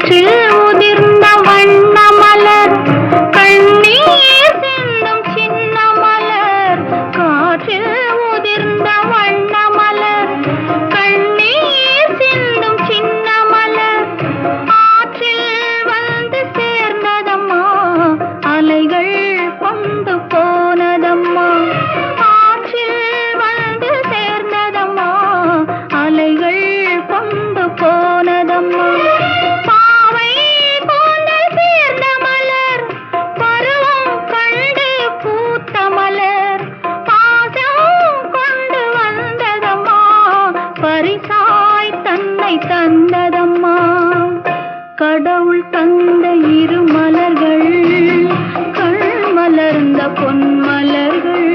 காற்றில் உதிர்ந்த வண்ண மலர் கண்ணீர் சிந்தும் சின்ன மலர் காற்றில் உதிர்ந்த வண்ண மலர் கண்ணீர் சிந்தும் சின்ன மலர் ஆற்றில் வந்து சேர்ந்ததம்மா அலைகள் கொண்டு போனதம்மா ஆற்றில் வந்து சேர்ந்ததம்மா அலைகள் கொண்டு போனதம்மா பாவை கூந்தல் சேர்ந்த மலர் பருவம் கண்டு பூத்த மலர் பாசம் கொண்டு வந்ததம்மா பரிசாய் தன்னை தந்ததம்மா கடவுள் தந்த இரு மலர்கள் கண் மலர்ந்த பொன் மலர்கள்